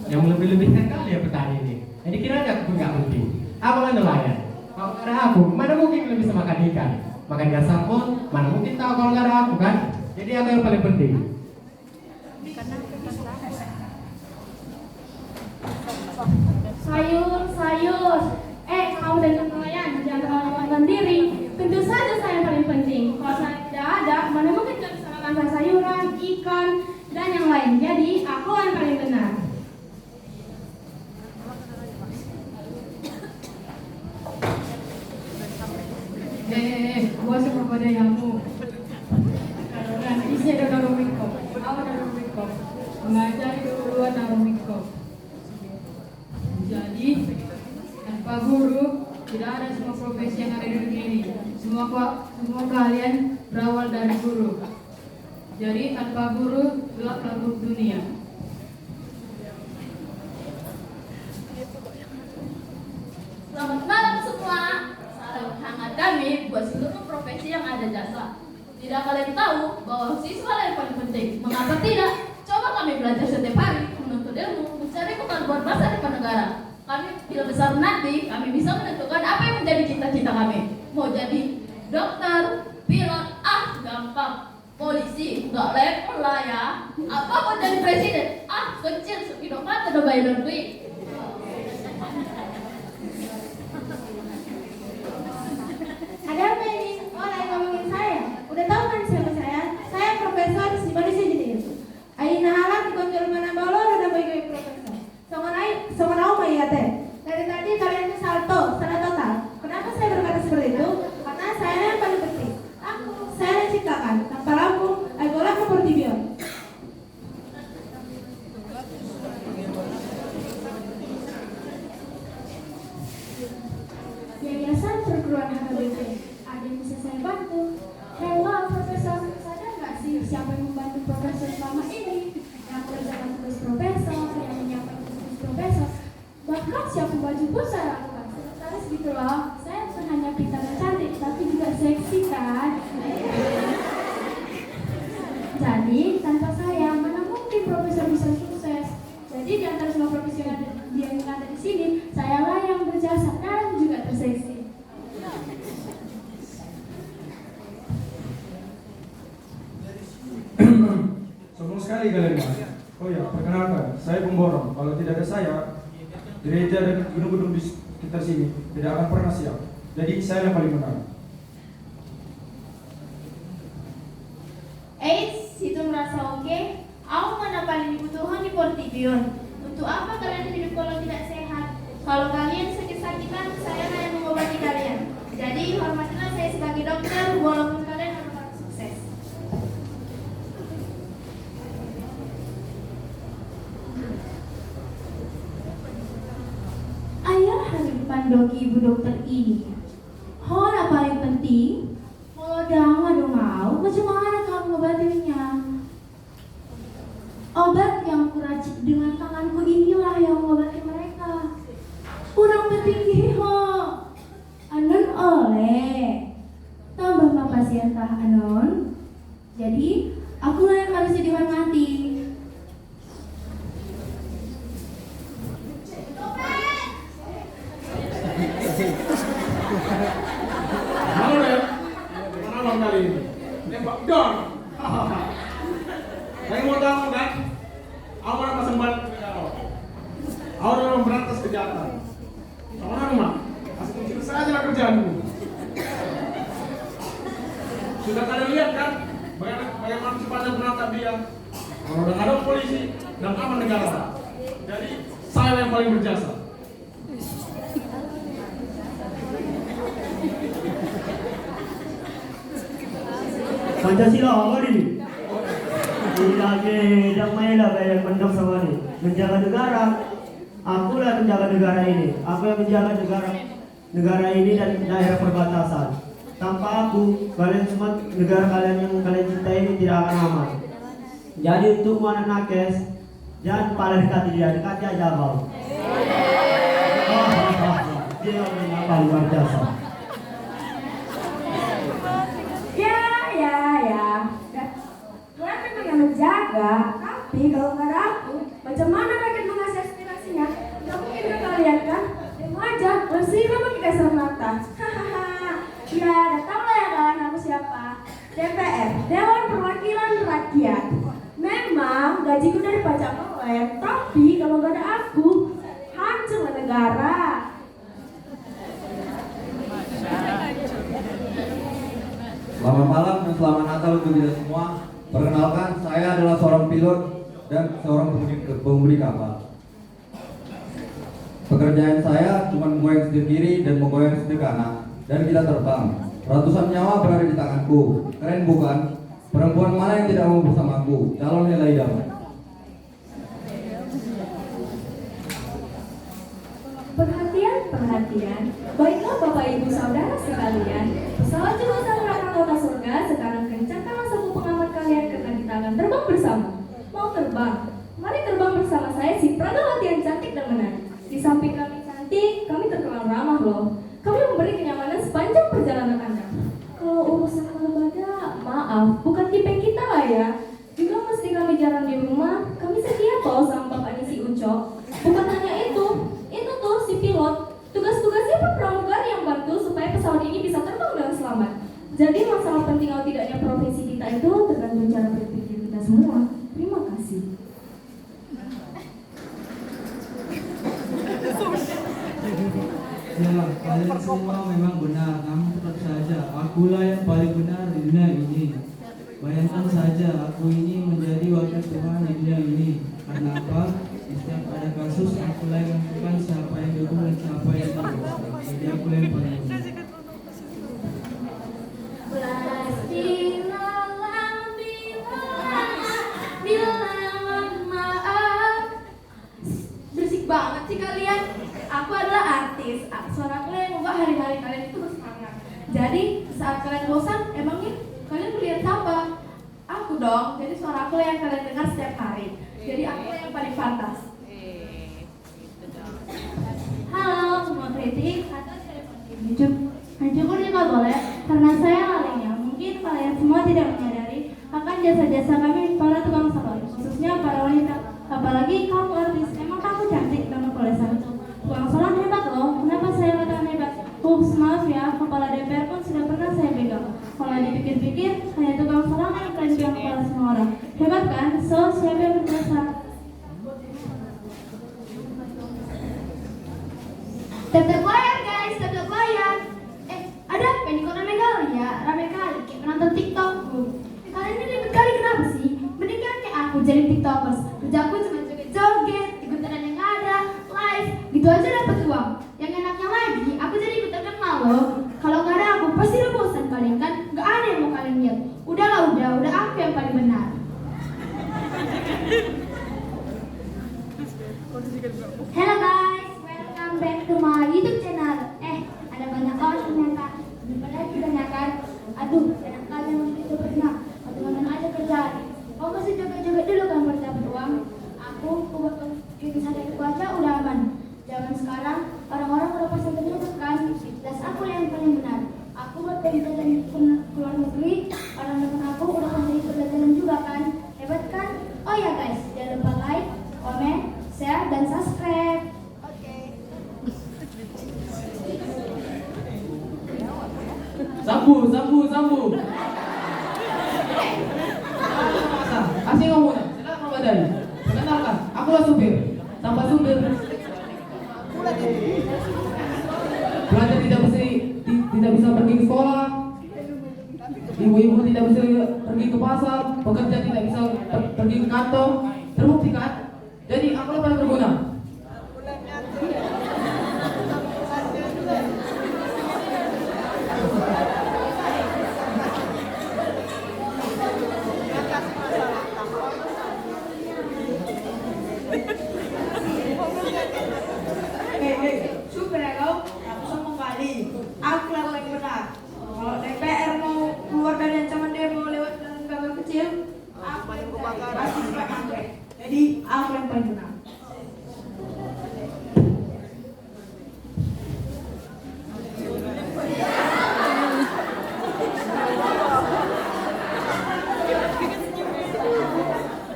Yang melebih-lebihkan kali ya petani ini. Jadi kiranya aku nggak penting. Abang kan nelayan. Kalau nggak ada aku, mana mungkin lebih bisa makan ikan? Makan ikan sampul, mana mungkin tahu kalau nggak ada aku kan? Jadi apa yang paling penting? Sayur, sayur. Kamu dan nelayan, jangan terlalu makan diri. Tentu saja saya yang paling penting. Kalau saya tidak ada, mana mungkin tidak bisa makan sayuran, ikan, dan yang lain. Jadi, aku yang paling benar. Gua sama pada yamu. Karena isinya ada narumiko. Apa narumiko? Mengajari kedua narumiko. Jadi tanpa guru tidak ada semua profesi yang ada di dunia ini. Semua kalian berawal dari guru. Jadi tanpa guru gelap lalu dunia. Selamat malam semua. Salam hangat kami buat seluruh profesi yang ada jasa. Tidak kalian tahu bahwa siswa yang paling penting. Mengapa tidak? Coba kami belajar setiap hari, menuntut ilmu, mencari kemampuan bangsa dan negara. Kami bila besar nanti, kami bisa menentukan apa yang menjadi cita-cita kami. Mau jadi dokter, pilot, gampang. Polisi, nggak level lah ya. Apa mau jadi presiden? Kecil, sepidok mata udah bayar duit. Ada apa ini? Oh, lagi ngomongin saya. Udah tahu kan siapa saya? Saya Profesor Simalisi Jidin. Aina halat dikonjol mana balor dan bagi profesor. Songonau mayate. Dari tadi kalian itu salto, salah total. Kenapa saya berkata seperti itu? Karena saya yang paling penting. Saya yang ciptakan. Tanpa lampu, agolah keportibion. Yayasan Perguruan HKBP. Ada yang bisa saya bantu? Hello, Profesor. Sadar nggak sih siapa yang membantu Profesor selama ini? Yang mengerjakan tugas Profesor, yang menyiapkan tugas Profesor. Bahkan siapa baju pun saya lakukan. Sekretaris gitu loh. Saya bukan hanya pintar dan cantik, tapi juga seksi kan? Jadi, tanpa saya, mana mungkin Profesor bisa sukses? Jadi, di antara semua profesi yang ada di sini, sayalah yang berjasa dan juga terseksi. Sombong sekali kalian, Mas. Oh ya, perkenalkan, saya pemborong. Kalau tidak ada saya, gereja dan gedung-gedung di sekitar sini tidak akan pernah siap. Jadi saya yang paling benar. Itu merasa oke? Aku mana paling dibutuhkan di Portibion. Untuk apa kalian hidup kalau tidak sehat? Kalau kalian sakit-sakitan, saya yang mengobati kalian. Jadi hormatilah saya sebagai dokter, walaupun kalian orang sukses. Ayah hari pandoki ibu dokter ini. Hal paling penting, kalau dong mau, macam mana kamu ngobatinya? Obat yang kuracik dengan tanganku inilah yang mengobati mereka. Kurang petinggi ho, anon oleh tambah ma pasien tah anon. Jadi aku yang harus dihormati. Halo, Lem. Mana bang kali ini? Nembak dong. Saya mau tahu kan? Aku orang pasang ban negara. Aku orang memberantas kejahatan. Sama rumah. Kasih kunci saja lah kerjaanmu. Sudah kalian lihat kan? Bagaimana cepatnya menangkap dia? Kalau udah ada polisi dan aman negara. Jadi saya yang paling berjasa. Pancasila apa ini? Lagi damai lah kayak pendok sama ini. Menjaga negara. Akulah penjaga negara ini. Aku yang menjaga negara ini dan daerah perbatasan. Tanpa aku, kalian semua negara kalian yang kalian cintai ini tidak akan aman. Jadi untuk anak nakes, jangan pada dekati dia, dekati aja bang. Dia mengapa luar biasa. Kalian memang yang menjaga, tapi kalau nggak ada aku, macam mana kalian mengakses bersinar pakai kasar mata. Hahaha. Ya, datanglah ya kalian, aku siapa? DPR, Dewan Perwakilan Rakyat. Memang gajiku dari pajak online, tapi kalau gak ada aku, hancurlah negara. Selamat malam dan selamat Natal untuk kita semua. Perkenalkan, saya adalah seorang pilot dan seorang pengemudi kapal. Pekerjaan saya cuma menggoyang setir kiri dan menggoyang setir kanan, dan kita terbang. Ratusan nyawa berada di tanganku. Keren bukan? Perempuan mana yang tidak mau bersamaku? Calon nilai damai. Perhatian. Baiklah Bapak Ibu Saudara sekalian, pesawat jurusan Raka Kota Surga sekarang kencangkan saku pengamat kalian karena kita akan terbang bersama. Mau terbang? Mari terbang bersama saya si Pragawati yang cantik dan menarik. Di samping kami cantik, kami terkenal ramah loh. Kami memberi kenyamanan sepanjang perjalanan Anda. Kalau urusan keluarga, maaf, bukan tipe kita lah ya. Juga mesti kami jarang di rumah, kami setia kok sama bapaknya si Ucok. Bukan hanya itu tuh si pilot. Tugas-tugasnya pramugari yang bantu supaya pesawat ini bisa terbang dengan selamat. Jadi masalah penting atau tidaknya profesi kita itu tergantung cara berpikir kita semua. Terima kasih. Ya, kalian semua memang benar, namun tetap saja akulah yang paling benar di dunia ini. Bayangkan saja, aku ini menjadi wakil Tuhan di dunia ini. Karena apa? Setiap ada kasus, akulah yang menentukan siapa yang dukung dan siapa yang tidak. Jadi akulah yang paling benar. Berisik banget sih kalian. Aku adalah artis. Suara kalian membuat hari-hari kalian itu bersemangat. Jadi saat kalian bosan, emangnya kalian melihat siapa? Aku dong. Jadi suara aku yang kalian dengar setiap hari. Jadi aku yang paling pantas. Halo semua kritik atas telepon YouTube. Hancurkan juga boleh karena saya lalainya. Mungkin kalian semua tidak menyadari akan jasa-jasa kami para tukang salon, khususnya para wanita. Apalagi kamu artis, emang kamu cantik dan boleh satu. Tukang salon hebat loh. Kenapa saya katakan hebat? Ups, maaf ya, kepala DPR pun sudah pernah saya pegang. Kalau dipikir-pikir, hanya tukang salon yang kalian bilang kepala semua orang. Hebat kan? So, siapa yang berjasa? Tetap layar guys, tetap layar. Ada apa nih? Kok rame kali ya? Rame kali, kayak penonton TikTokku. Kalian ini ribet kali kenapa sih? Mending kan kayak aku jadi TikTokers. Kerjaku cuma joget-joget, ikutan yang ada, live, gitu aja dapat uang. Yang enaknya lagi, aku jadi ikut terkenal loh. Kalau nggak ada aku, pasti udah bosan kalian kan? Nggak ada yang mau kalian lihat. Udahlah, udah aku yang paling benar. Hello guys, welcome back to my YouTube channel. Ada banyak orang ternyata. Daripada kebanyakan, aduh, enak kali yang itu pernah. Bagaimana aja kerjaan. Oh masih joget-joget dulu kan buat dapat uang. Aku buat bikin sadar aja udah aman. Jangan sekarang orang-orang udah pasti ternyata kan. Das aku yang paling benar. Aku buat perjalanan ke luar negeri. Orang depan aku udah pasti perjalanan juga kan. Hebat kan? Oh ya guys, jangan lupa like, comment, share, dan subscribe. Sambu. Asing ngomongnya, silakan Pak Badai. Perkenalkan, akulah supir. Tanpa supir, pelajar tidak bisa pergi ke sekolah. Ibu-ibu tidak bisa pergi ke pasar, pekerja tidak bisa pergi ke kantor. Terbukti kan? Jadi akulah paling berguna. Super ya kau? Aku sombong kali. Aku yang paling benar. Kalau DPR mau keluar dari ancaman demo lewat jalan kabel kecil, aku yang pasti supaya anggrek. Jadi aku yang paling benar.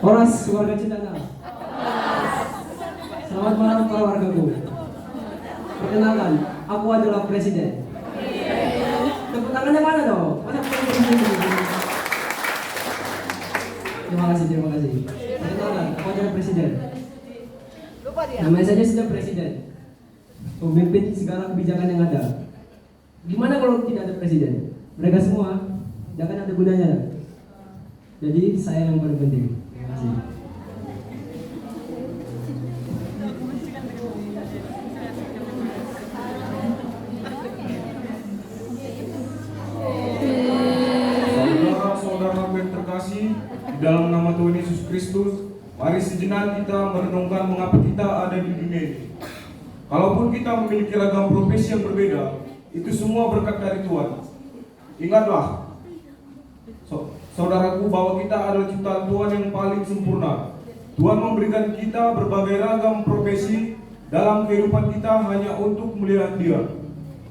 Horas, warga Citana. Selamat malam para wargaku. Perkenalkan, aku adalah presiden. Tepuk tangannya mana dong? Mana presiden? Terima kasih. Perkenalkan, aku adalah presiden. Namanya saja sudah presiden. Pemimpin segala kebijakan yang ada. Gimana kalau tidak ada presiden? Mereka semua tidak akan ada gunanya. Jadi saya yang paling penting. Terima kasih. Saudara-saudara yang terkasih, di dalam nama Tuhan Yesus Kristus, mari sejenak kita merenungkan mengapa kita ada di dunia ini. Kalaupun kita memiliki ragam profesi yang berbeda, itu semua berkat dari Tuhan. Ingatlah, saudaraku, bahwa kita adalah ciptaan Tuhan yang paling sempurna. Tuhan memberikan kita berbagai ragam profesi dalam kehidupan kita hanya untuk melihat Dia.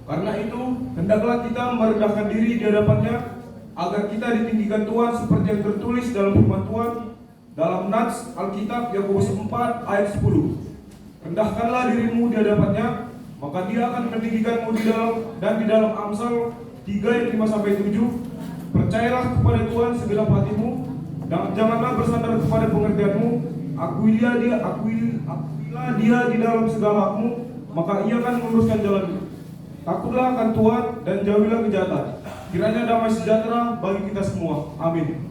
Karena itu, hendaklah kita merendahkan diri di hadapan-Nya agar kita ditinggikan Tuhan seperti yang tertulis dalam firman Tuhan dalam Nats Alkitab Yakobus 4 ayat 10. Rendahkanlah dirimu di hadapan-Nya, maka Dia akan meninggikanmu di dalam Amsal 3 ayat 5-7. Percayalah kepada Tuhan segenap hatimu dan janganlah bersandar kepada pengertianmu. Akuilah Dia di dalam segala hakmu, maka Ia akan meluruskan jalanmu. Takutlah akan Tuhan dan jauhilah kejahatan. Kiranya damai sejahtera bagi kita semua. Amin.